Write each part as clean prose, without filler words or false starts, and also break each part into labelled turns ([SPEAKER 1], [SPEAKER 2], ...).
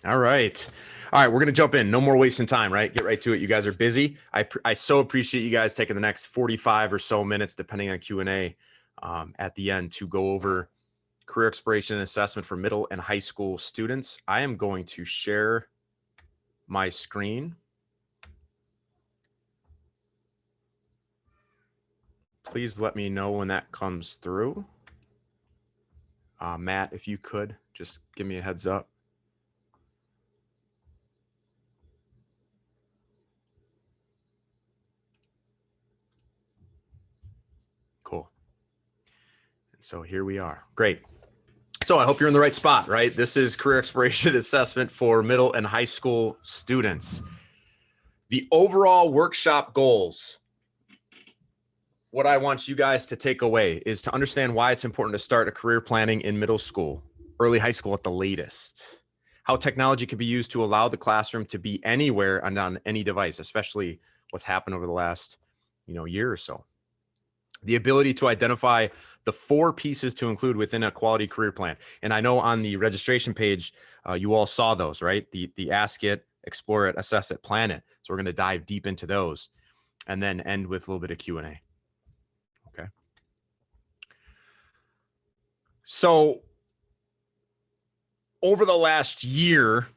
[SPEAKER 1] All right. All right, we're going to jump in. No more wasting time, right? Get right to it. You guys are busy. I so appreciate you guys taking the next 45 or so minutes, depending on Q&A, at the end to go over career exploration and assessment for middle and high school students. I am going to share my screen. Please let me know when that comes through. Matt, if you could, just give me a heads up. Cool. And so here we are. Great. So I hope you're in the right spot, right? This is career exploration assessment for middle and high school students. The overall workshop goals, what I want you guys to take away is to understand why it's important to start a career planning in middle school, early high school at the latest. How technology can be used to allow the classroom to be anywhere and on any device, especially what's happened over the last, year or so. The ability to identify the 4 pieces to include within a quality career plan. And I know on the registration page, you all saw those, right? The ask it, explore it, assess it, plan it. So we're going to dive deep into those and then end with a little bit of Q&A. Okay. So over the last year,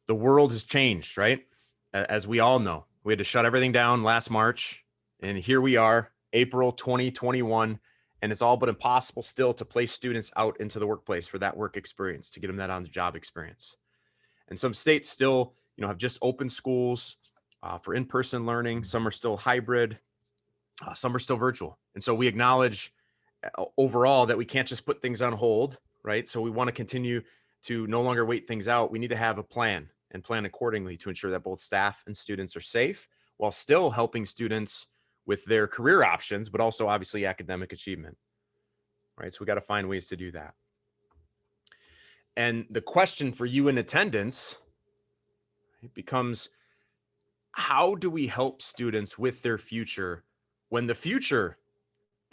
[SPEAKER 1] the world has changed, right? As we all know, we had to shut everything down last March, and here we are, April 2021, and it's all but impossible still to place students out into the workplace for that work experience, to get them that on-the-job experience. And some states still, have just opened schools for in-person learning. Some are still hybrid. Some are still virtual. And so we acknowledge overall that we can't just put things on hold, right? So we want to continue to no longer wait things out. We need to have a plan and plan accordingly to ensure that both staff and students are safe while still helping students with their career options, but also obviously academic achievement, right? So we got to find ways to do that. And the question for you in attendance, it becomes, how do we help students with their future when the future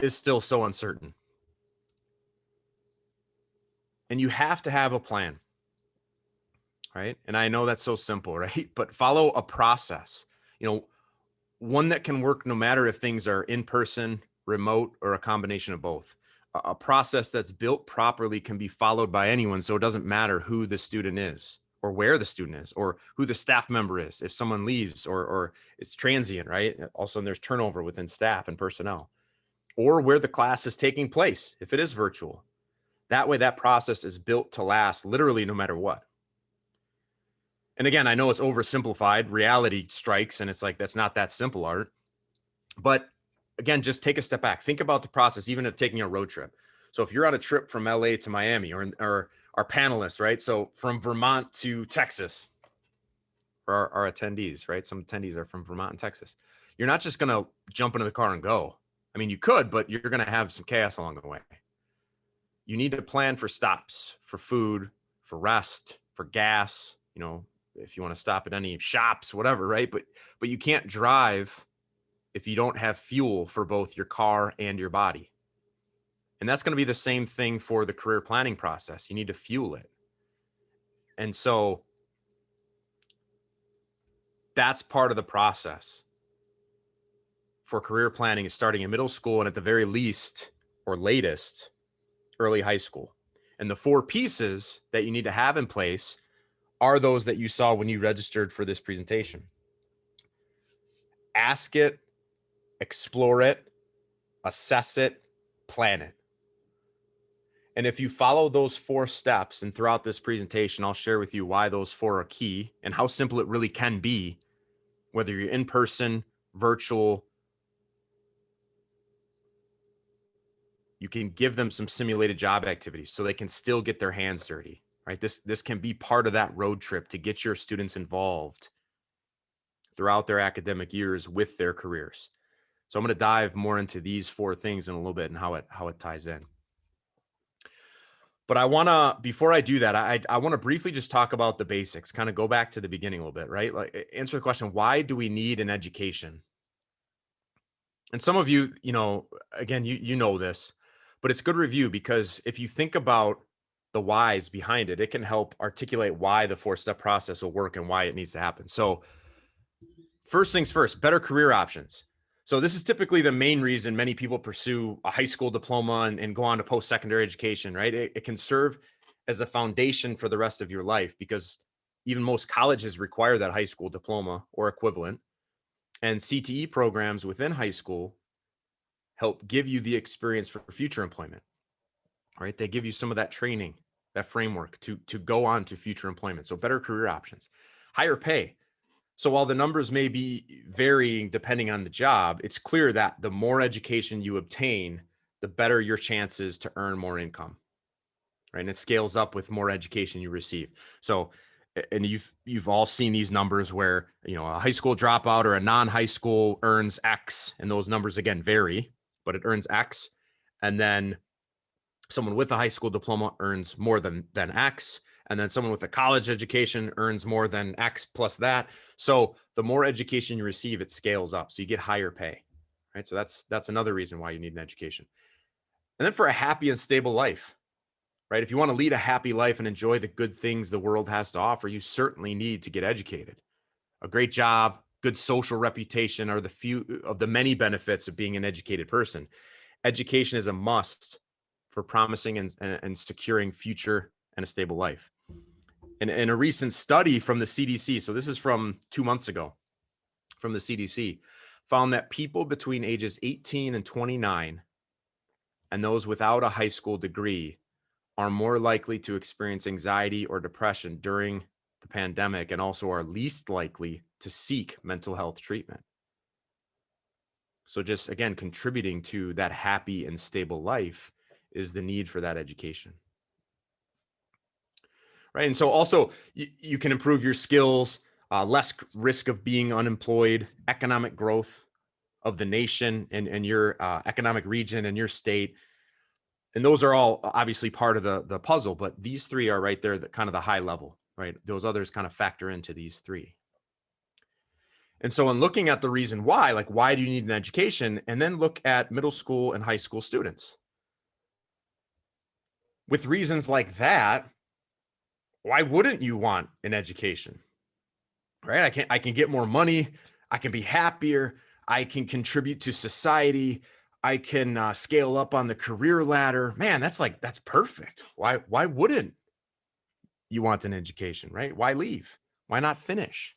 [SPEAKER 1] is still so uncertain? And you have to have a plan, right? And I know that's so simple, right? But follow a process, one that can work no matter if things are in person, remote, or a combination of both. A process that's built properly can be followed by anyone, so it doesn't matter who the student is or where the student is or who the staff member is. If someone leaves or it's transient, right? All of a sudden there's turnover within staff and personnel, or where the class is taking place if it is virtual. That way, that process is built to last literally no matter what. And again, I know it's oversimplified. Reality strikes, and it's like, that's not that simple, Art. But again, just take a step back. Think about the process, even of taking a road trip. So if you're on a trip from LA to Miami, or our panelists, right? So from Vermont to Texas, for our attendees, right? Some attendees are from Vermont and Texas. You're not just going to jump into the car and go. I mean, you could, but you're going to have some chaos along the way. You need to plan for stops, for food, for rest, for gas, if you want to stop at any shops, whatever, right? But you can't drive if you don't have fuel for both your car and your body. And that's going to be the same thing for the career planning process. You need to fuel it. And so that's part of the process for career planning, is starting in middle school and at the very least or latest, early high school. And the 4 pieces that you need to have in place are those that you saw when you registered for this presentation. Ask it, explore it, assess it, plan it. And if you follow those 4 steps, and throughout this presentation, I'll share with you why those 4 are key and how simple it really can be, whether you're in person, virtual. You can give them some simulated job activities so they can still get their hands dirty, right? This can be part of that road trip to get your students involved throughout their academic years with their careers. So I'm going to dive more into these 4 things in a little bit and how it ties in. But I want to, before I do that, I want to briefly just talk about the basics, kind of go back to the beginning a little bit, right? Like, answer the question, why do we need an education? And some of you, again, you know this, but it's good review, because if you think about the whys behind it. It can help articulate why the 4-step process will work and why it needs to happen. So first things first, better career options. So this is typically the main reason many people pursue a high school diploma and go on to post-secondary education, right? It can serve as a foundation for the rest of your life, because even most colleges require that high school diploma or equivalent. And CTE programs within high school help give you the experience for future employment, right? They give you some of that training, that framework to go on to future employment. So better career options, higher pay. So while the numbers may be varying depending on the job, it's clear that the more education you obtain, the better your chances to earn more income, right? And it scales up with more education you receive. So, and you've all seen these numbers where, you know, a high school dropout or a non-high school earns X, and those numbers again vary, but it earns X. And then someone with a high school diploma earns more than X. And then someone with a college education earns more than X plus that. So the more education you receive, it scales up. So you get higher pay, right? So that's another reason why you need an education. And then for a happy and stable life, right? If you want to lead a happy life and enjoy the good things the world has to offer, you certainly need to get educated. A great job, good social reputation are the few of the many benefits of being an educated person. Education is a must for promising and securing future and a stable life. And in a recent study from the CDC, so this is from 2 months ago, from the CDC, found that people between ages 18 and 29 and those without a high school degree are more likely to experience anxiety or depression during the pandemic, and also are least likely to seek mental health treatment. So just again, contributing to that happy and stable life is the need for that education. Right. And so also you can improve your skills, less risk of being unemployed, economic growth of the nation and your economic region and your state. And those are all obviously part of the puzzle, but these three are right there, that kind of the high level, right? Those others kind of factor into these three. And so in looking at the reason why, like why do you need an education, and then look at middle school and high school students. With reasons like that, why wouldn't you want an education? Right? I can get more money, I can be happier, I can contribute to society, I can scale up on the career ladder. Man, that's perfect. Why wouldn't you want an education, right? Why leave? Why not finish?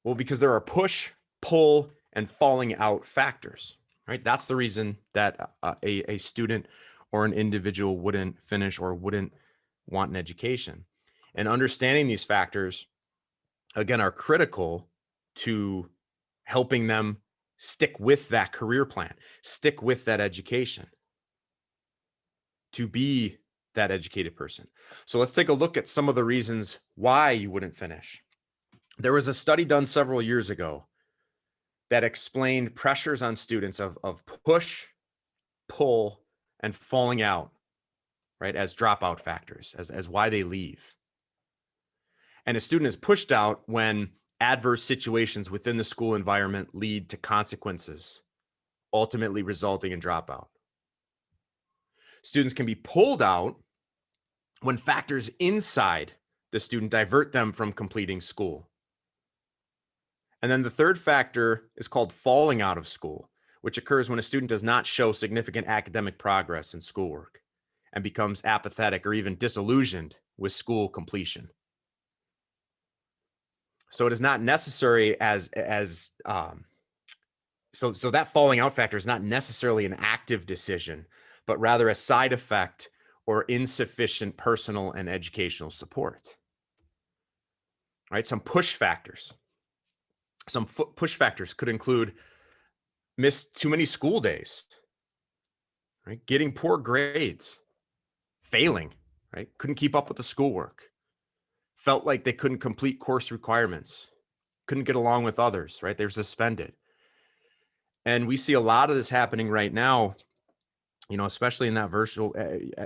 [SPEAKER 1] Well, because there are push, pull, and falling out factors, right? That's the reason that a student or an individual wouldn't finish or wouldn't want an education. And understanding these factors, again, are critical to helping them stick with that career plan, stick with that education, to be that educated person. So let's take a look at some of the reasons why you wouldn't finish. There was a study done several years ago that explained pressures on students of push, pull, and falling out, right, as dropout factors, as why they leave. And a student is pushed out when adverse situations within the school environment lead to consequences, ultimately resulting in dropout. Students can be pulled out when factors inside the student divert them from completing school. And then the third factor is called falling out of school, which occurs when a student does not show significant academic progress in schoolwork and becomes apathetic or even disillusioned with school completion. So it is not necessary so that falling out factor is not necessarily an active decision, but rather a side effect or insufficient personal and educational support. All right, some push factors. Some push factors could include missed too many school days, right? Getting poor grades, failing, right? Couldn't keep up with the schoolwork, felt like they couldn't complete course requirements, couldn't get along with others, right? They're suspended. And we see a lot of this happening right now, you know, especially in that virtual,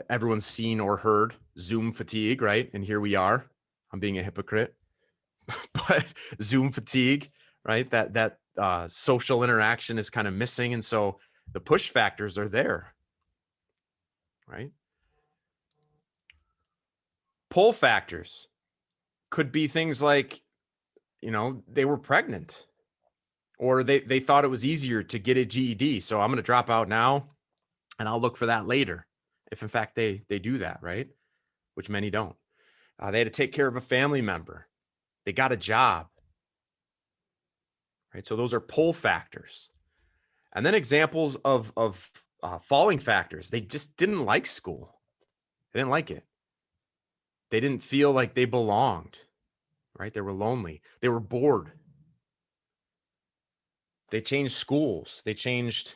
[SPEAKER 1] everyone's seen or heard Zoom fatigue, right? And here we are. I'm being a hypocrite, but Zoom fatigue, right? That social interaction is kind of missing. And so the push factors are there. right? Pull factors could be things like, they were pregnant, or they thought it was easier to get a GED. So I'm going to drop out now and I'll look for that later. If in fact they do that, right? Which many don't. They had to take care of a family member. They got a job, right? So those are pull factors. And then examples of falling factors. They just didn't like school. They didn't like it. They didn't feel like they belonged, right? They were lonely. They were bored. They changed schools. They changed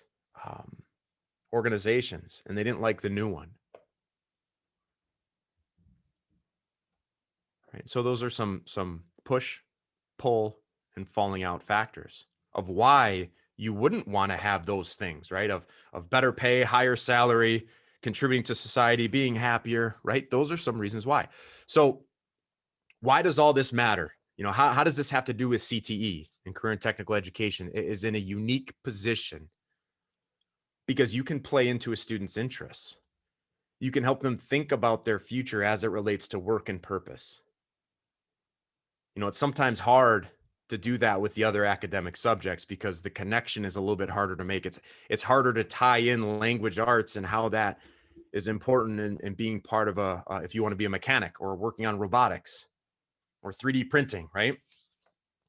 [SPEAKER 1] organizations, and they didn't like the new one. Right? So those are some push, pull, and falling out factors of why you wouldn't want to have those things, right? Of better pay, higher salary, contributing to society, being happier, right? Those are some reasons why. So why does all this matter? How does this have to do with CTE and career and technical education? It is in a unique position because you can play into a student's interests. You can help them think about their future as it relates to work and purpose. It's sometimes hard to do that with the other academic subjects because the connection is a little bit harder to make. It's harder to tie in language arts and how that is important in being part of if you want to be a mechanic or working on robotics or 3D printing, right?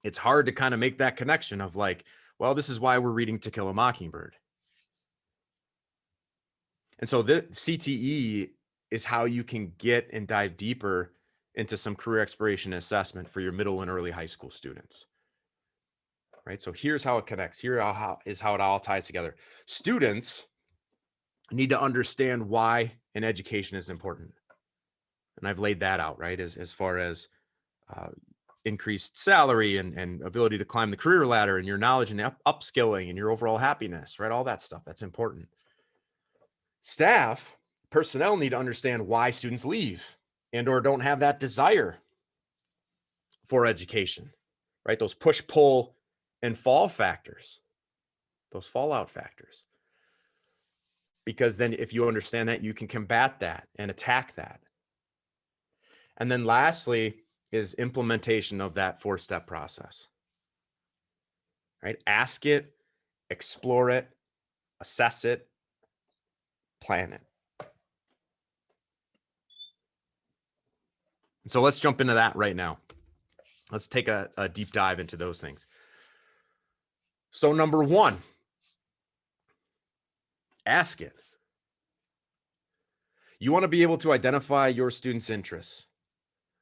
[SPEAKER 1] It's hard to kind of make that connection of like, well, this is why we're reading To Kill a Mockingbird. And so the CTE is how you can get and dive deeper into some career exploration assessment for your middle and early high school students. Right? So here's how it connects. Here is how it all ties together. Students need to understand why an education is important. And I've laid that out, right? As far as increased salary and ability to climb the career ladder and your knowledge and upskilling and your overall happiness, right? All that stuff, that's important. Staff, personnel need to understand why students leave and or don't have that desire for education, right? Those push, pull, and fall factors, those fallout factors. Because then if you understand that, you can combat that and attack that. And then lastly is implementation of that 4-step process, right? Ask it, explore it, assess it, plan it. And so let's jump into that right now. Let's take a deep dive into those things. So number one, ask it. You want to be able to identify your students' interests.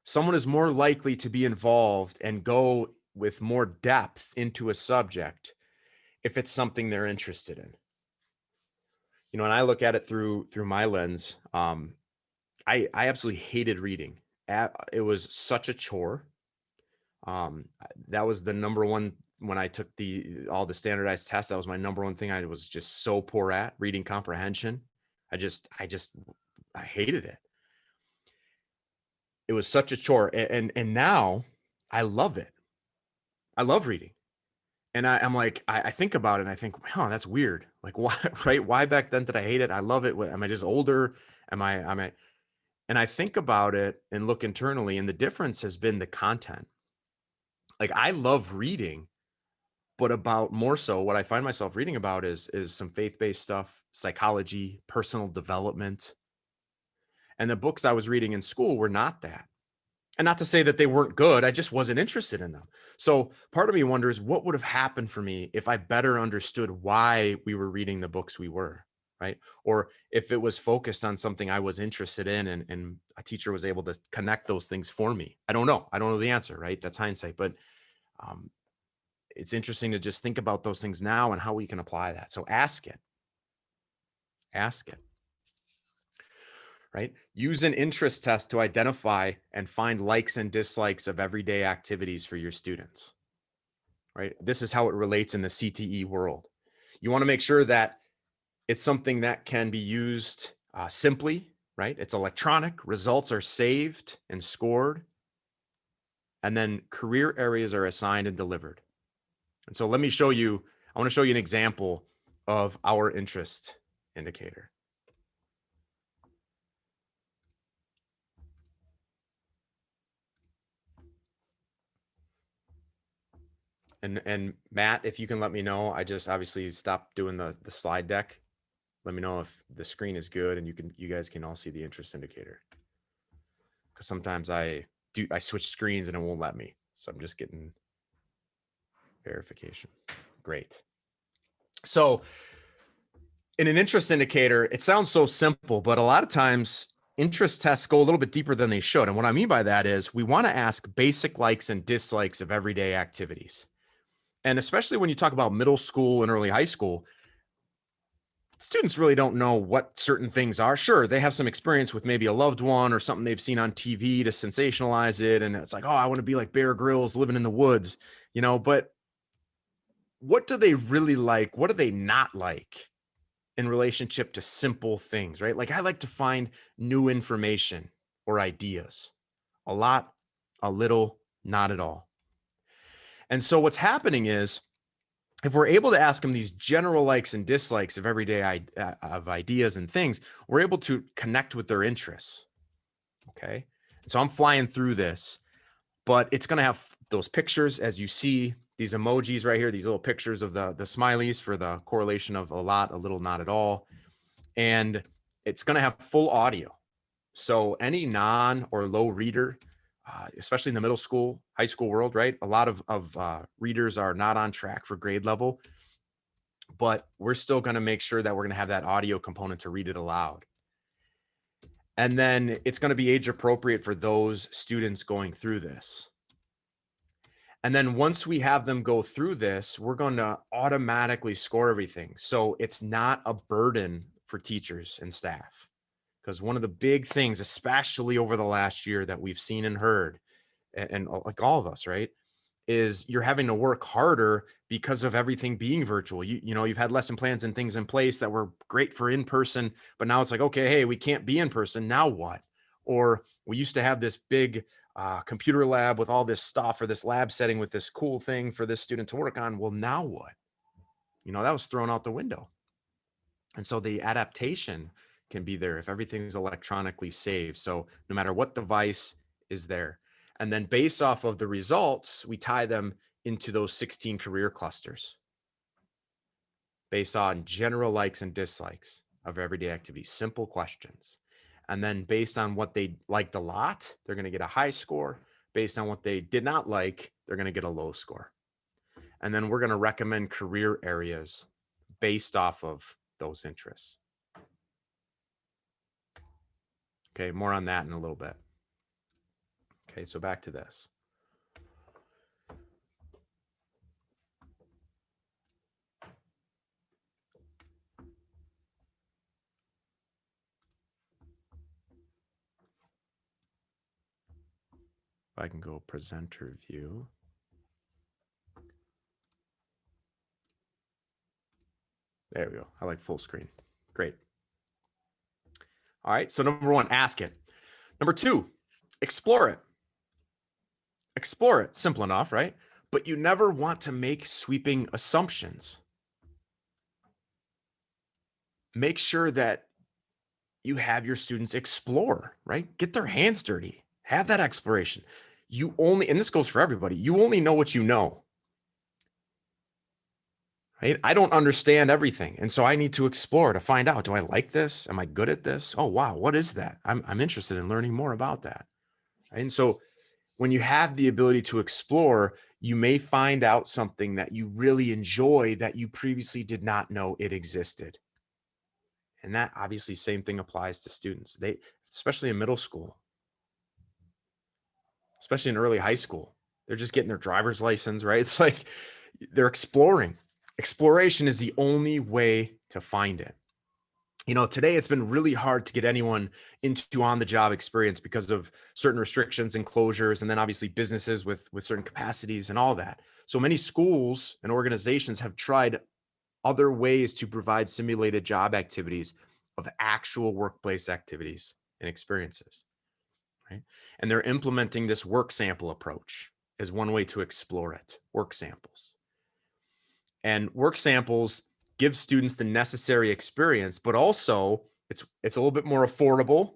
[SPEAKER 1] Someone is more likely to be involved and go with more depth into a subject if it's something they're interested in. And I look at it through my lens. I absolutely hated reading. It was such a chore. That was the number one when I took all the standardized tests. That was my number one thing I was just so poor at, reading comprehension. I hated it. It was such a chore. And now I love it. I love reading. And I'm like, I think about it and I think, wow, that's weird. Like, why, right? Why back then did I hate it? I love it. Am I just older? And I think about it and look internally, and the difference has been the content. Like, I love reading, but about more so what I find myself reading about is some faith-based stuff, psychology, personal development. And the books I was reading in school were not that. And not to say that they weren't good, I just wasn't interested in them. So part of me wonders what would have happened for me if I better understood why we were reading the books we were, right? Or if it was focused on something I was interested in and a teacher was able to connect those things for me. I don't know. I don't know the answer, right? That's hindsight. But it's interesting to just think about those things now and how we can apply that. So ask it. Ask it. Right? Use an interest test to identify and find likes and dislikes of everyday activities for your students. Right? This is how it relates in the CTE world. You want to make sure that it's something that can be used simply, right? It's electronic, results are saved and scored, and then career areas are assigned and delivered. And so I want to show you an example of our interest indicator. And Matt, if you can let me know, I just obviously stopped doing the slide deck. Let me know if the screen is good and you guys can all see the interest indicator. Because sometimes I switch screens and it won't let me. So I'm just getting verification. Great. So in an interest indicator, it sounds so simple, but a lot of times interest tests go a little bit deeper than they should. And what I mean by that is we want to ask basic likes and dislikes of everyday activities. And especially when you talk about middle school and early high school, students really don't know what certain things are. Sure, they have some experience with maybe a loved one or something they've seen on TV to sensationalize it. And it's like, oh, I want to be like Bear Grylls living in the woods, but what do they really like? What do they not like in relationship to simple things, right? Like I like to find new information or ideas. A lot, a little, not at all. And so what's happening is if we're able to ask them these general likes and dislikes of everyday of ideas and things, we're able to connect with their interests. Okay. So I'm flying through this, but it's going to have those pictures as you see these emojis right here, these little pictures of the smileys for the correlation of a lot, a little, not at all. And it's going to have full audio. So any non or low reader, especially in the middle school, high school world, right? A lot of readers are not on track for grade level, but we're still going to make sure that we're going to have that audio component to read it aloud. And then it's going to be age appropriate for those students going through this. And then once we have them go through this, we're going to automatically score everything. So it's not a burden for teachers and staff. Because one of the big things, especially over the last year that we've seen and heard, and like all of us, right, is you're having to work harder because of everything being virtual. You've had lesson plans and things in place that were great for in person, but now it's like, okay, hey, we can't be in person. Now what? Or we used to have this big computer lab with all this stuff, or this lab setting with this cool thing for this student to work on. Well, now what? That was thrown out the window. And so the adaptation can be there if everything's electronically saved. So no matter what device is there. And then based off of the results, we tie them into those 16 career clusters based on general likes and dislikes of everyday activities, simple questions. And then based on what they liked a lot, they're going to get a high score. Based on what they did not like, they're going to get a low score. And then we're going to recommend career areas based off of those interests. Okay, more on that in a little bit. Okay, so back to this. If I can go presenter view. There we go. I like full screen. Great. All right, so number one, ask it. Number two, explore it. Explore it, simple enough, right? But you never want to make sweeping assumptions. Make sure that you have your students explore, right? Get their hands dirty, have that exploration. And this goes for everybody, you only know what you know, right? I don't understand everything. And so I need to explore to find out, do I like this? Am I good at this? Oh, wow, what is that? I'm interested in learning more about that. And so when you have the ability to explore, you may find out something that you really enjoy that you previously did not know it existed. And that obviously same thing applies to students. Especially in middle school, especially in early high school, they're just getting their driver's license, right? It's like they're exploring. Exploration is the only way to find it. Today it's been really hard to get anyone into on-the-job experience because of certain restrictions and closures, and then obviously businesses with certain capacities and all that. So many schools and organizations have tried other ways to provide simulated job activities of actual workplace activities and experiences, right? And they're implementing this work sample approach as one way to explore it, work samples. And work samples give students the necessary experience, but also it's a little bit more affordable,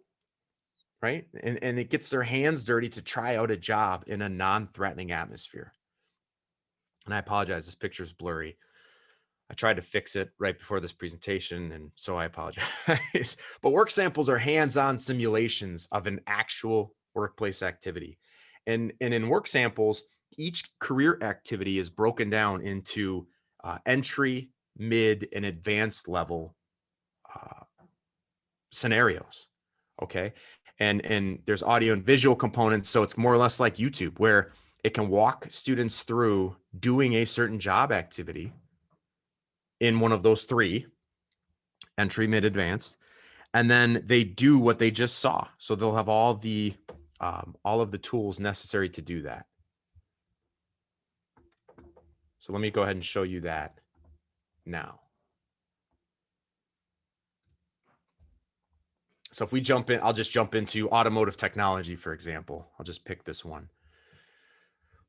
[SPEAKER 1] right? And it gets their hands dirty to try out a job in a non-threatening atmosphere. And I apologize, this picture is blurry. I tried to fix it right before this presentation, and so I apologize. But work samples are hands-on simulations of an actual workplace activity. And in work samples, each career activity is broken down into entry, mid, and advanced level uh, scenarios. Okay. And there's audio and visual components. So it's more or less like YouTube, where it can walk students through doing a certain job activity in one of those three: entry, mid, advanced. And then they do what they just saw. So they'll have all of the tools necessary to do that. So let me go ahead and show you that now. So if we jump in, I'll just jump into automotive technology, for example. I'll just pick this one.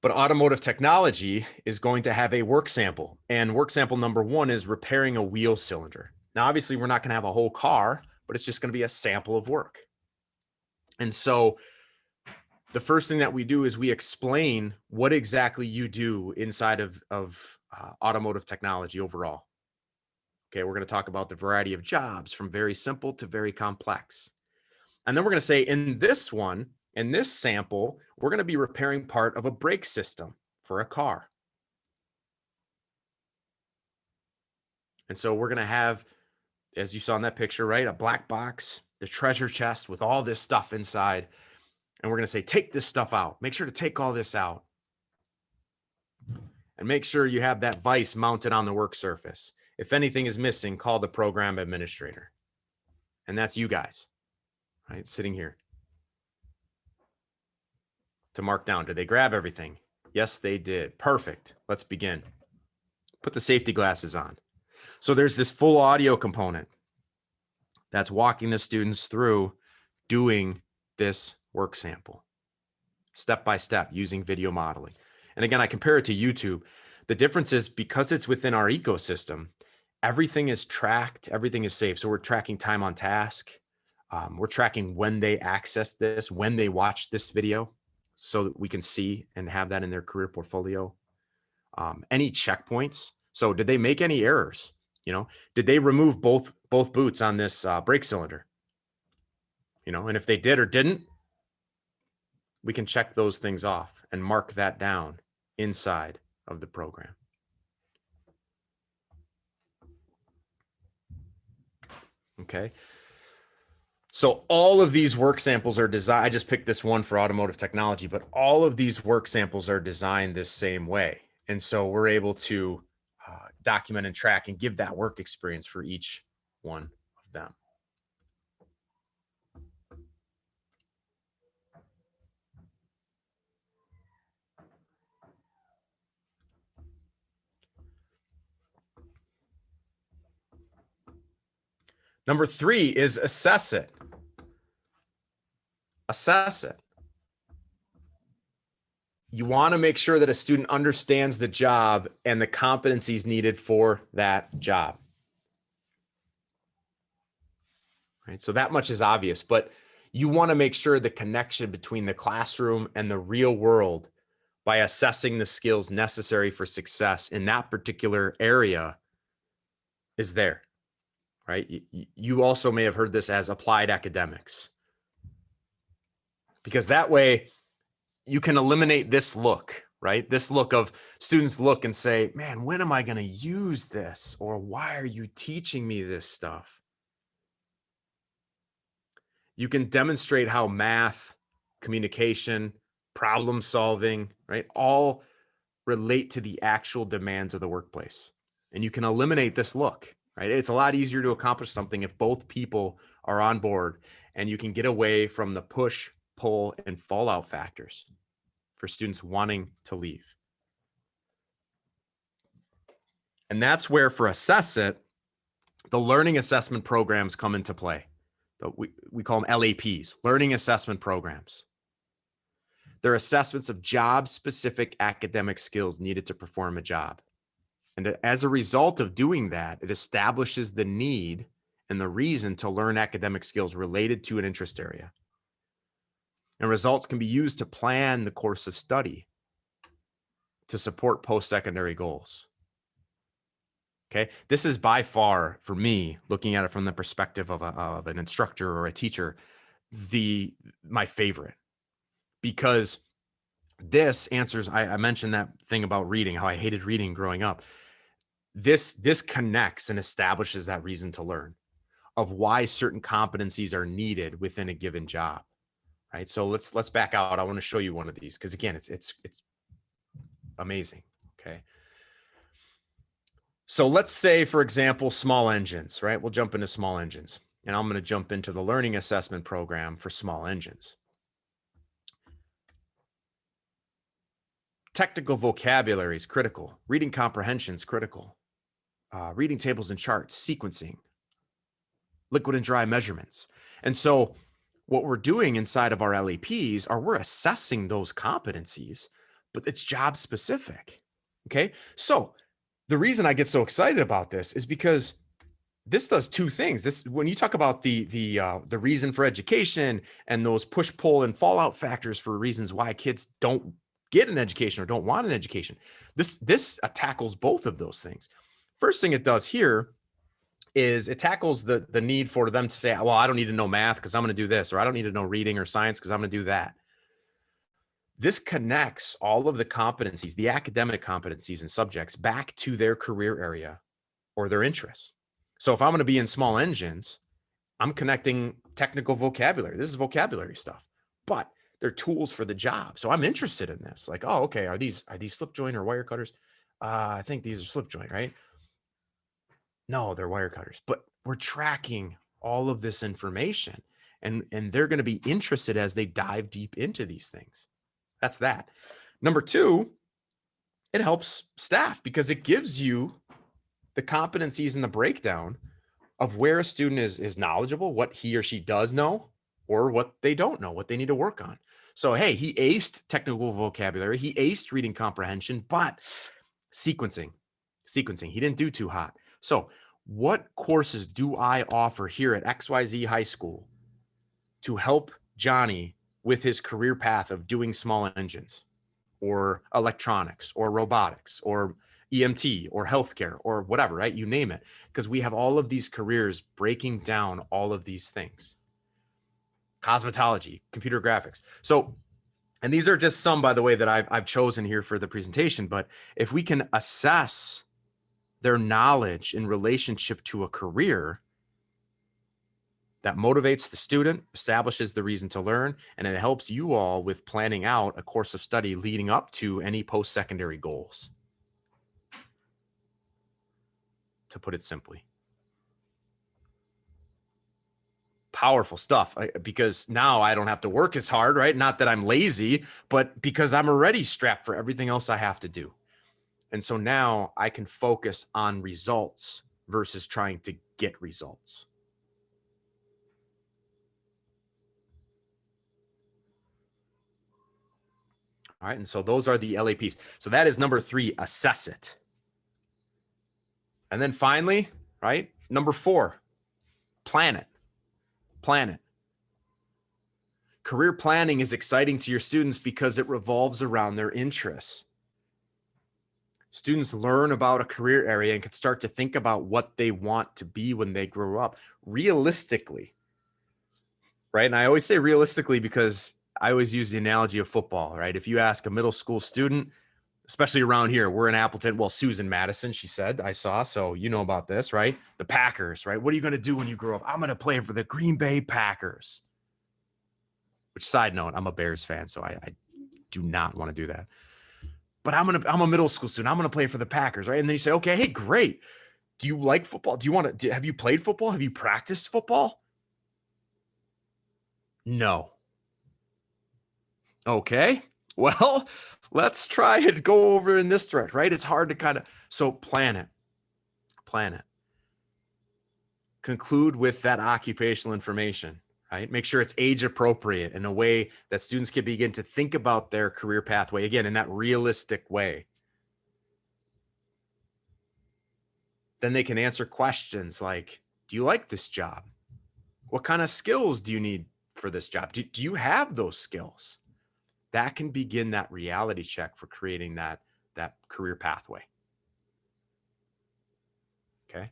[SPEAKER 1] But automotive technology is going to have a work sample. And work sample number one is repairing a wheel cylinder. Now, obviously, we're not going to have a whole car, but it's just going to be a sample of work. And so the first thing that we do is we explain what exactly you do inside of automotive technology overall. Okay, we're going to talk about the variety of jobs from very simple to very complex. And then we're going to say in this sample, we're going to be repairing part of a brake system for a car. And so we're going to have, as you saw in that picture, right, a black box, the treasure chest with all this stuff inside. And we're going to say, take this stuff out. Make sure to take all this out. And make sure you have that vise mounted on the work surface. If anything is missing, call the program administrator. And that's you guys, right, sitting here to mark down. Did they grab everything? Yes, they did. Perfect. Let's begin. Put the safety glasses on. So there's this full audio component that's walking the students through doing this work sample step by step using video modeling. And again, I compare it to YouTube. The difference is because it's within our ecosystem, everything is tracked, everything is safe. So we're tracking time on task. We're tracking when they access this, when they watch this video, so that we can see and have that in their career portfolio. Any checkpoints. So did they make any errors? You know, did they remove both boots on this brake cylinder? You know, and if they did or didn't, we can check those things off and mark that down inside of the program. Okay. So all of these work samples are designed, I just picked this one for automotive technology, but all of these work samples are designed this same way. And so we're able to document and track and give that work experience for each one of them. Number 3 is assess it. Assess it. You want to make sure that a student understands the job and the competencies needed for that job. Right? So that much is obvious, but you want to make sure the connection between the classroom and the real world by assessing the skills necessary for success in that particular area is there, right? You also may have heard this as applied academics, because that way you can eliminate this look, right? This look of students look and say, man, when am I going to use this? Or why are you teaching me this stuff? You can demonstrate how math, communication, problem solving, right, all relate to the actual demands of the workplace. And you can eliminate this look, right? It's a lot easier to accomplish something if both people are on board, and you can get away from the push, pull, and fallout factors for students wanting to leave. And that's where, for Assess It, the learning assessment programs come into play. We call them LAPs, learning assessment programs. They're assessments of job-specific academic skills needed to perform a job. And as a result of doing that, it establishes the need and the reason to learn academic skills related to an interest area. And results can be used to plan the course of study. to support post-secondary goals. Okay. This is by far, for me, looking at it from the perspective of an instructor or a teacher, my favorite, because this answers, I mentioned that thing about reading, how I hated reading growing up. This connects and establishes that reason to learn of why certain competencies are needed within a given job. Right. So let's back out. I want to show you one of these because again, it's amazing. Okay. So let's say, for example, small engines, right? We'll jump into small engines, and I'm going to jump into the learning assessment program for small engines. Technical vocabulary is critical. Reading comprehension is critical. Reading tables and charts, sequencing, liquid and dry measurements. And so what we're doing inside of our LEPs are we're assessing those competencies, but it's job specific. Okay. So the reason I get so excited about this is because this does two things. This, when you talk about the reason for education and those push, pull, and fallout factors for reasons why kids don't get an education or don't want an education, this tackles both of those things. First thing it does here is it tackles the need for them to say, well, I don't need to know math because I'm going to do this, or I don't need to know reading or science because I'm going to do that. This connects all of the competencies, the academic competencies and subjects, back to their career area or their interests. So if I'm going to be in small engines, I'm connecting technical vocabulary. This is vocabulary stuff, but they're tools for the job. So I'm interested in this. Like, oh, okay, are these slip joint or wire cutters? I think these are slip joint, right? No, they're wire cutters. But we're tracking all of this information, and they're going to be interested as they dive deep into these things. That's that. Number two, it helps staff because it gives you the competencies and the breakdown of where a student is knowledgeable, what he or she does know, or what they don't know, what they need to work on. So, hey, he aced technical vocabulary, he aced reading comprehension, but sequencing, he didn't do too hot. So what courses do I offer here at XYZ High School to help Johnny with his career path of doing small engines or electronics or robotics or EMT or healthcare or whatever, right? You name it, because we have all of these careers breaking down all of these things. Cosmetology, computer graphics. So, and these are just some, by the way, that I've chosen here for the presentation, but if we can assess their knowledge in relationship to a career, that motivates the student, establishes the reason to learn, and it helps you all with planning out a course of study leading up to any post-secondary goals, to put it simply. Powerful stuff, because now I don't have to work as hard, right? Not that I'm lazy, but because I'm already strapped for everything else I have to do. And so now I can focus on results versus trying to get results. All right. And so those are the LAPs. So that is number 3, assess it. And then finally, right, number 4, plan it. Plan it. Career planning is exciting to your students because it revolves around their interests. Students learn about a career area and can start to think about what they want to be when they grow up realistically, right? And I always say realistically because I always use the analogy of football, right? If you ask a middle school student, especially around here, we're in Appleton. Well, Susan Madison, she said, I saw, so you know about this, right? The Packers, right? What are you going to do when you grow up? I'm going to play for the Green Bay Packers. Which, side note, I'm a Bears fan, so I do not want to do that. But I'm a middle school student. I'm going to play for the Packers, right? And then you say, okay, hey, great. Do you like football? Do you want to, have you played football? Have you practiced football? No. Okay. Well, let's try and go over in this direction, right? It's hard to kind of, so plan it. Conclude with that occupational information, right? Make sure it's age appropriate in a way that students can begin to think about their career pathway, again, in that realistic way. Then they can answer questions like, do you like this job? What kind of skills do you need for this job? Do you have those skills? That can begin that reality check for creating that that career pathway. Okay.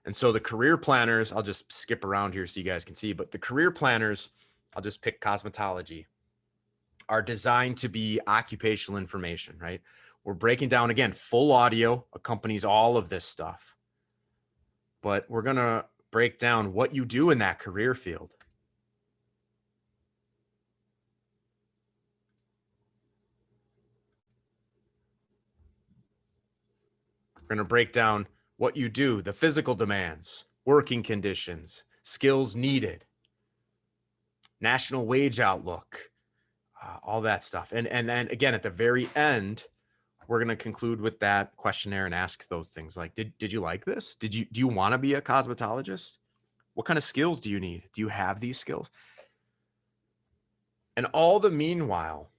[SPEAKER 1] And so the career planners, I'll just skip around here so you guys can see, but the career planners, I'll just pick cosmetology, are designed to be occupational information, right? We're breaking down, again, full audio accompanies all of this stuff, but we're going to break down what you do in that career field. We're going to break down what you do, the physical demands, working conditions, skills needed, national wage outlook, all that stuff. And then again, at the very end, we're going to conclude with that questionnaire and ask those things like, did you like this? Do you want to be a cosmetologist? What kind of skills do you need? Do you have these skills? And all the meanwhile,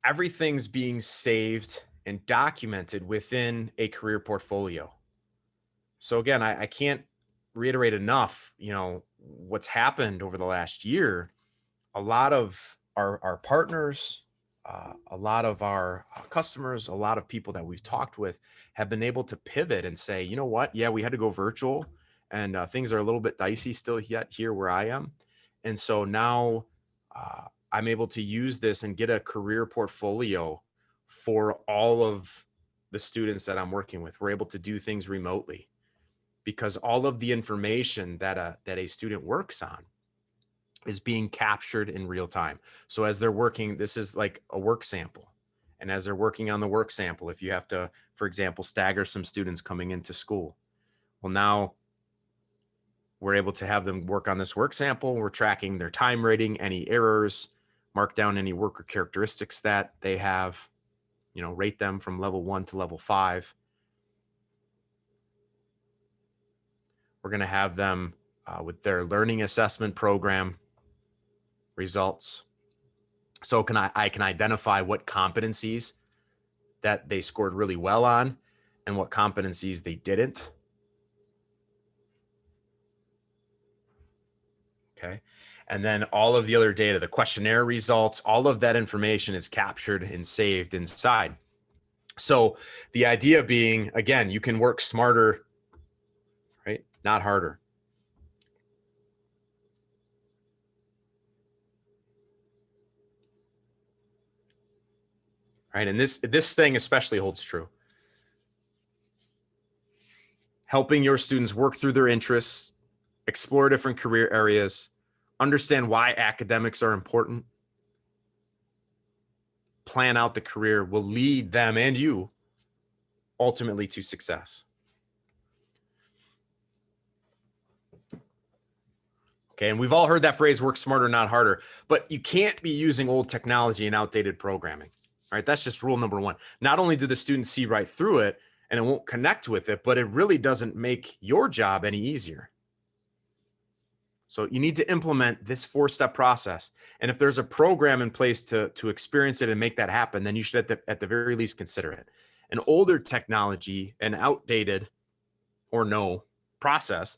[SPEAKER 1] everything's being saved and documented within a career portfolio. So again, I can't reiterate enough, what's happened over the last year. A lot of our partners, a lot of our customers, a lot of people that we've talked with have been able to pivot and say, you know what? Yeah, we had to go virtual and things are a little bit dicey still yet here where I am. And so now I'm able to use this and get a career portfolio for all of the students that I'm working with. We're able to do things remotely because all of the information that a student works on is being captured in real time. So as they're working, this is like a work sample. And as they're working on the work sample, if you have to, for example, stagger some students coming into school, well, now we're able to have them work on this work sample. We're tracking their time rating, any errors, mark down any worker characteristics that they have, rate them from level 1 to level 5. We're going to have them with their learning assessment program results. So I can identify what competencies that they scored really well on and what competencies they didn't. Okay. And then all of the other data, the questionnaire results, all of that information is captured and saved inside. So the idea being, again, you can work smarter, right? Not harder. Right. And this thing especially holds true. Helping your students work through their interests, explore different career areas, understand why academics are important, plan out the career will lead them and you ultimately to success. Okay, and we've all heard that phrase, work smarter, not harder, but you can't be using old technology and outdated programming. All right, that's just rule number one. Not only do the students see right through it and it won't connect with it, but it really doesn't make your job any easier. So you need to implement this 4-step process. And if there's a program in place to experience it and make that happen, then you should at the very least consider it. An older technology, an outdated or no process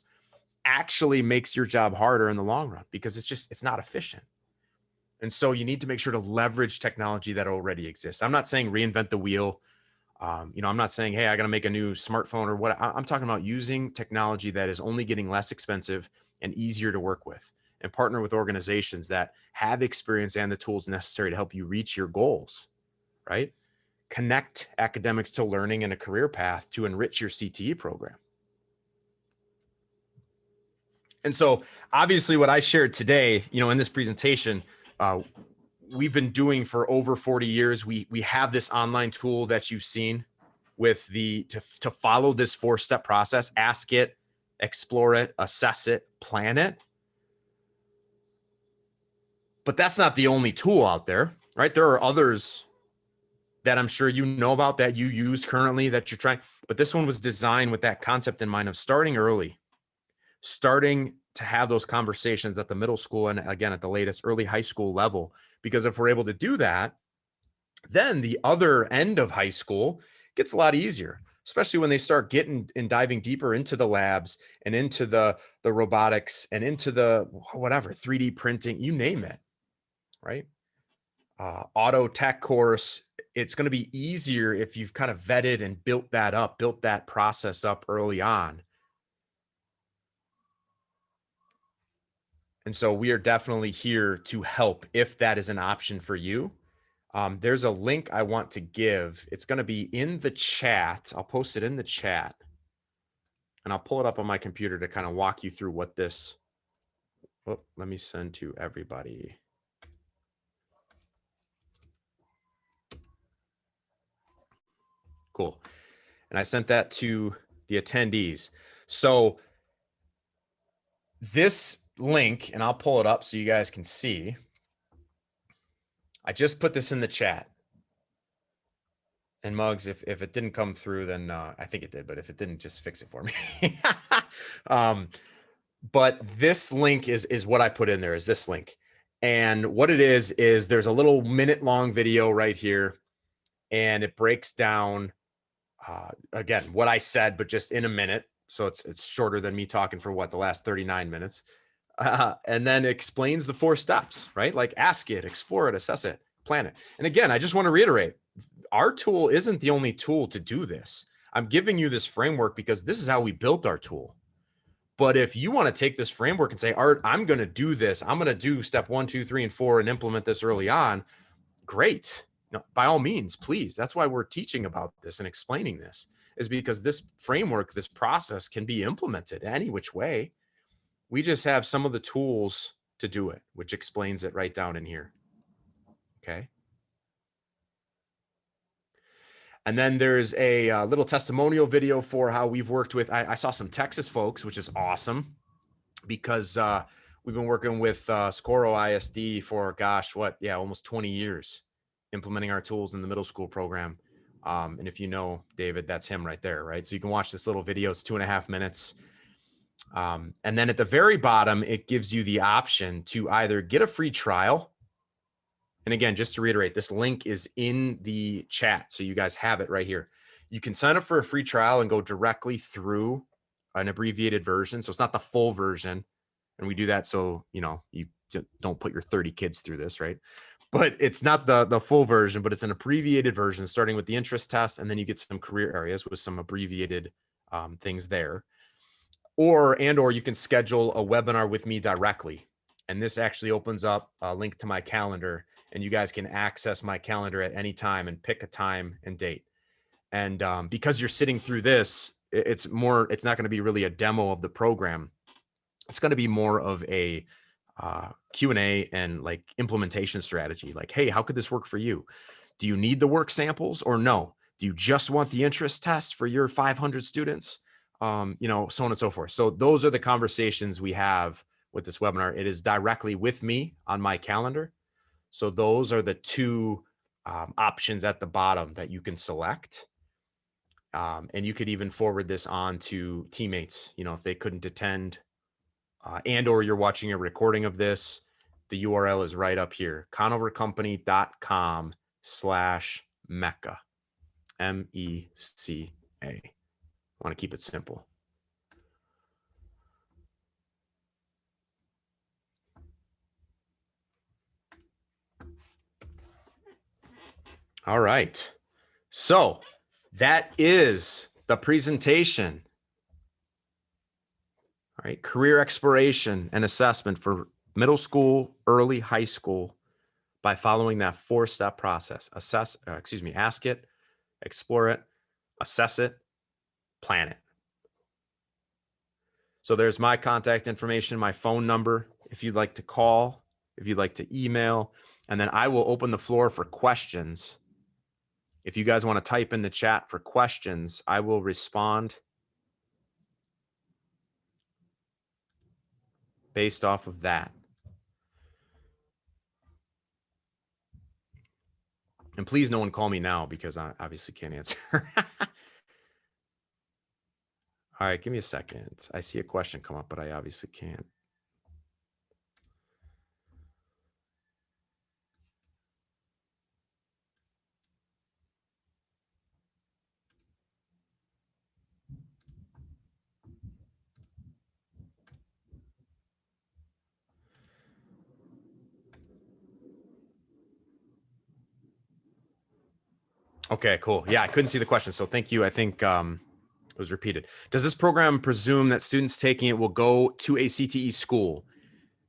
[SPEAKER 1] actually makes your job harder in the long run because it's not efficient. And so you need to make sure to leverage technology that already exists. I'm not saying reinvent the wheel. I'm not saying, hey, I got to make a new smartphone or what. I'm talking about using technology that is only getting less expensive and easier to work with, and partner with organizations that have experience and the tools necessary to help you reach your goals, right? Connect academics to learning and a career path to enrich your CTE program. And so obviously what I shared today, in this presentation, we've been doing for over 40 years. We have this online tool that you've seen with to follow this 4-step process, ask it, explore it, assess it, plan it. But that's not the only tool out there, right? There are others that I'm sure you know about that you use currently that you're trying, but this one was designed with that concept in mind of starting early, starting to have those conversations at the middle school and again, at the latest early high school level, because if we're able to do that, then the other end of high school gets a lot easier, especially when they start getting and diving deeper into the labs and into the robotics and into the whatever 3D printing, you name it, right? auto tech course, it's going to be easier if you've kind of vetted and built that process up early on. And so we are definitely here to help if that is an option for you. There's a link I want to give. It's going to be in the chat. I'll post it in the chat and I'll pull it up on my computer to kind of walk you through what this, let me send to everybody. Cool. And I sent that to the attendees. So this link, and I'll pull it up so you guys can see. I just put this in the chat. And Muggs, if it didn't come through, then I think it did, but if it didn't, just fix it for me. But this link is what I put in there, is this link. And what it is there's a little minute-long video right here, and it breaks down, again, what I said, but just in a minute. So it's shorter than me talking for the last 39 minutes. And then it explains the 4 steps, right? Like ask it, explore it, assess it, plan it. And again, I just want to reiterate, our tool isn't the only tool to do this. I'm giving you this framework because this is how we built our tool. But if you want to take this framework and say, Art, I'm going to do this, I'm going to do step 1, 2, 3, and 4 and implement this early on, great. No, by all means, please. That's why we're teaching about this and explaining this, is because this framework, this process can be implemented any which way. We just have some of the tools to do it, which explains it right down in here. Okay. And then there's a little testimonial video for how we've worked with, I saw some Texas folks, which is awesome, because we've been working with Socorro ISD for, almost 20 years, implementing our tools in the middle school program. And if you know David, that's him right there, right? So you can watch this little video. It's 2.5 minutes. And then at the very bottom, it gives you the option to either get a free trial. And again, just to reiterate, this link is in the chat, so you guys have it right here. You can sign up for a free trial and go directly through an abbreviated version. So it's not the full version. And we do that so, you don't put your 30 kids through this, right? But it's not the full version, but it's an abbreviated version, starting with the interest test. And then you get some career areas with some abbreviated things there. Or you can schedule a webinar with me directly. And this actually opens up a link to my calendar, and you guys can access my calendar at any time and pick a time and date. And because you're sitting through this, it's not going to be really a demo of the program. It's going to be more of a Q&A and like implementation strategy. Like, hey, how could this work for you? Do you need the work samples or no? Do you just want the interest test for your 500 students? So on and so forth. So those are the conversations we have with this webinar. It is directly with me on my calendar. So those are the 2 options at the bottom that you can select. And you could even forward this on to teammates, if they couldn't attend, or you're watching a recording of this. The URL is right up here, conovercompany.com/MECA, MECA. I want to keep it simple. All right. So that is the presentation. All right. Career exploration and assessment for middle school, early high school, by following that 4-step process. Ask it, explore it, assess it, plan it. So there's my contact information, my phone number, if you'd like to call, if you'd like to email, and then I will open the floor for questions. If you guys want to type in the chat for questions, I will respond based off of that. And please, no one call me now because I obviously can't answer. All right, give me a second. I see a question come up, but I obviously can't. Okay, cool. Yeah, I couldn't see the question, so thank you. I think it was repeated. Does this program presume that students taking it will go to a CTE school?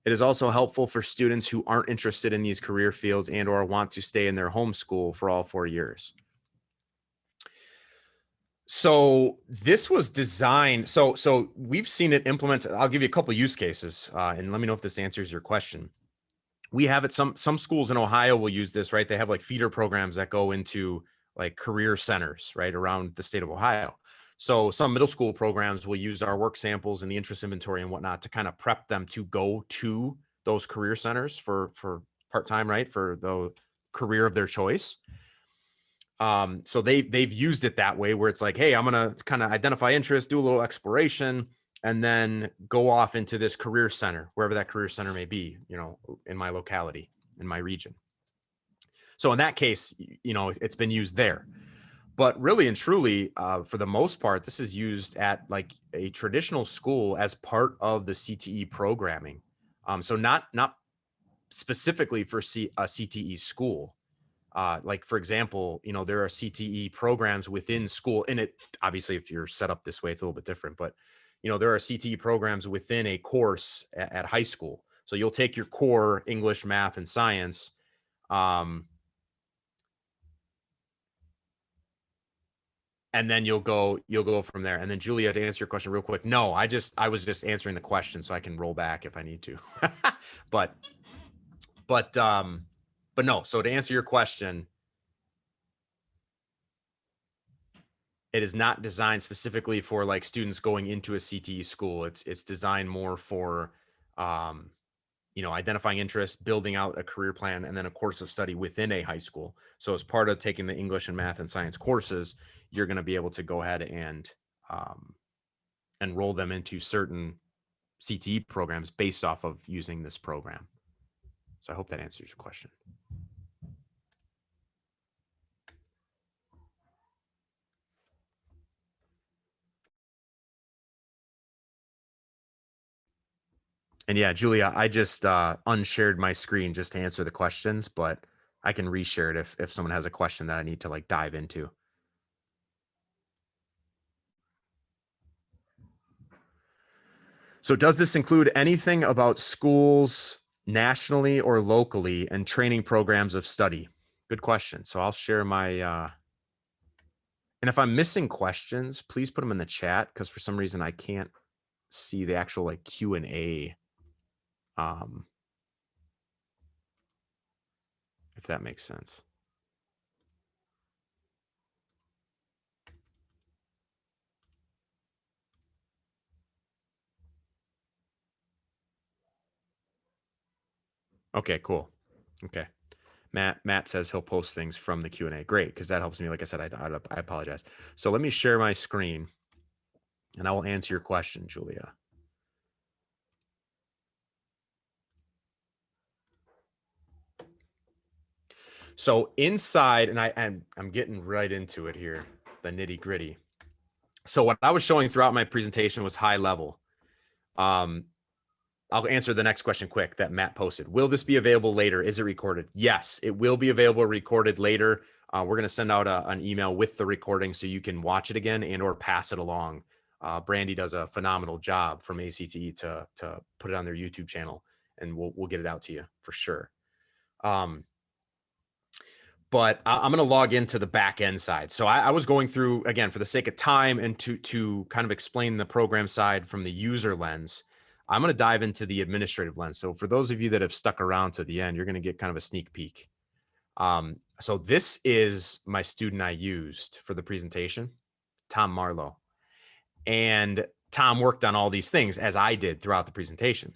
[SPEAKER 1] It is also helpful for students who aren't interested in these career fields and or want to stay in their home school for all 4 years. So this was designed. So we've seen it implemented. I'll give you a couple use cases, and let me know if this answers your question. We have it. Some schools in Ohio will use this, right? They have like feeder programs that go into like career centers, right, around the state of Ohio. So some middle school programs will use our work samples and the interest inventory and whatnot to kind of prep them to go to those career centers for part time, right, for the career of their choice. So they've used it that way where it's like, hey, I'm gonna kind of identify interest, do a little exploration, and then go off into this career center, wherever that career center may be, in my locality, in my region. So in that case, it's been used there. But really and truly, for the most part, this is used at like a traditional school as part of the CTE programming. So not specifically for a CTE school. Like for example, there are CTE programs within school, and it obviously if you're set up this way, it's a little bit different. But there are CTE programs within a course at high school. So you'll take your core English, math, and science. And then you'll go from there. And then Julia, to answer your question real quick, no, I was just answering the question so I can roll back if I need to. but no. So to answer your question, it is not designed specifically for like students going into a CTE school. It's designed more for identifying interest, building out a career plan, and then a course of study within a high school. So as part of taking the English and math and science courses, you're going to be able to go ahead and enroll them into certain CTE programs based off of using this program. So I hope that answers your question. And yeah, Julia, I just unshared my screen just to answer the questions, but I can reshare it if someone has a question that I need to like dive into. So does this include anything about schools nationally or locally and training programs of study? Good question. So I'll share my, and if I'm missing questions, please put them in the chat because for some reason I can't see the actual like Q&A. If that makes sense. Okay, cool. Okay. Matt says he'll post things from the Q&A. Great, because that helps me. Like I said, I apologize. So let me share my screen and I will answer your question, Julia. So inside, and I'm getting right into it here, the nitty gritty. So what I was showing throughout my presentation was high level. I'll answer the next question quick that Matt posted. Will this be available later? Is it recorded? Yes, it will be available recorded later. We're going to send out an email with the recording so you can watch it again and or pass it along. Brandy does a phenomenal job from ACT to put it on their YouTube channel, and we'll get it out to you for sure. But I'm going to log into the back end side. So I was going through, again, for the sake of time and to kind of explain the program side from the user lens, I'm going to dive into the administrative lens. So for those of you that have stuck around to the end, you're going to get kind of a sneak peek. So this is my student I used for the presentation, Tom Marlowe. And Tom worked on all these things as I did throughout the presentation.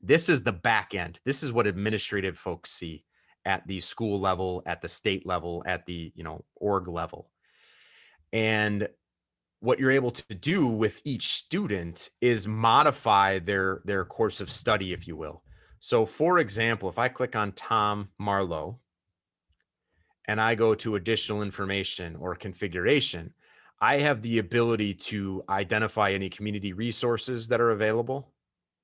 [SPEAKER 1] This is the back end. This is what administrative folks see at the school level, at the state level, at the org level. And what you're able to do with each student is modify their course of study, if you will. So for example, if I click on Tom Marlowe and I go to additional information or configuration, I have the ability to identify any community resources that are available,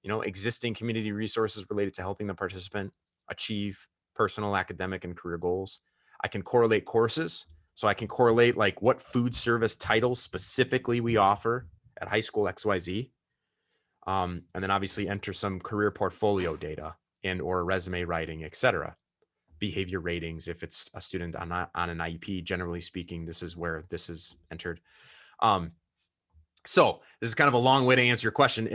[SPEAKER 1] existing community resources related to helping the participant achieve personal, academic, and career goals. I can correlate courses. So I can correlate like what food service titles specifically we offer at high school XYZ. And then obviously enter some career portfolio data and or resume writing, et cetera. Behavior ratings. If it's a student on an IEP, generally speaking, this is where this is entered. So this is kind of a long way to answer your question.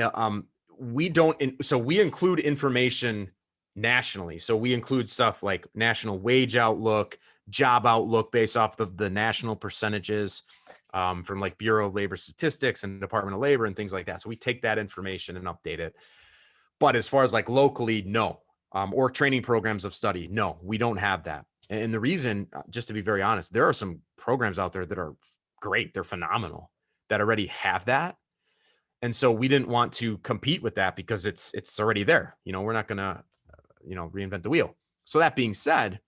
[SPEAKER 1] We include information nationally. So we include stuff like national wage outlook, job outlook based off of the national percentages from like Bureau of Labor Statistics and Department of Labor and things like that. So we take that information and update it. But as far as like locally, no. Or training programs of study, no, we don't have that. And the reason, just to be very honest, there are some programs out there that are great. They're phenomenal that already have that. And so we didn't want to compete with that because it's already there. We're not going to, reinvent the wheel. So that being said,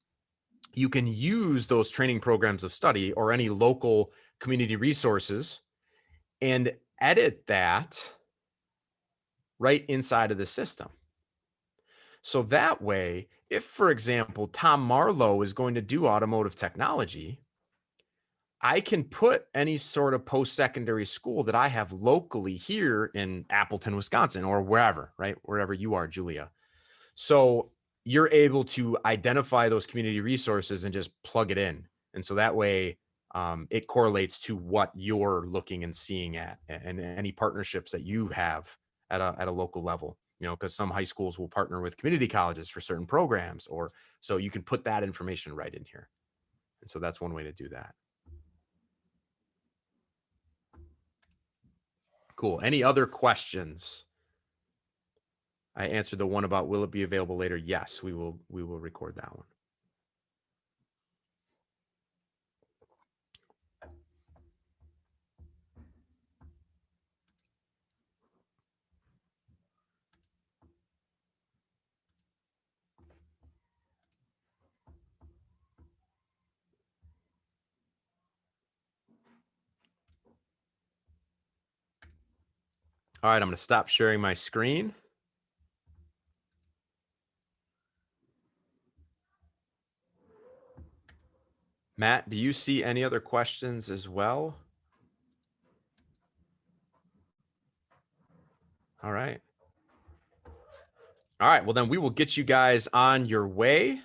[SPEAKER 1] you can use those training programs of study or any local community resources and edit that right inside of the system. So that way, if, for example, Tom Marlowe is going to do automotive technology, I can put any sort of post-secondary school that I have locally here in Appleton, Wisconsin, or wherever, right? Wherever you are, Julia. So you're able to identify those community resources and just plug it in. And so that way it correlates to what you're looking and seeing at and any partnerships that you have at a local level, because some high schools will partner with community colleges for certain programs, or so you can put that information right in here. And so that's one way to do that. Cool. Any other questions? I answered the one about will it be available later? Yes, we will record that one. All right, I'm going to stop sharing my screen. Matt, do you see any other questions as well? All right. All right, well then we will get you guys on your way.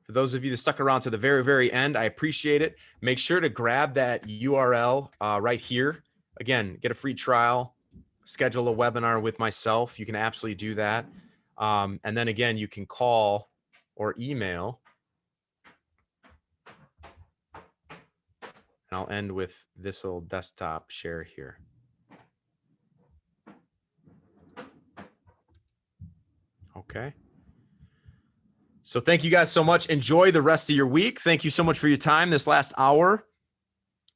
[SPEAKER 1] For those of you that stuck around to the very, very end, I appreciate it. Make sure to grab that URL right here. Again, get a free trial, schedule a webinar with myself. You can absolutely do that. And then again, you can call or email. And I'll end with this little desktop share here. Okay. So thank you guys so much. Enjoy the rest of your week. Thank you so much for your time this last hour,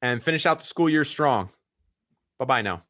[SPEAKER 1] and finish out the school year strong. Bye-bye now.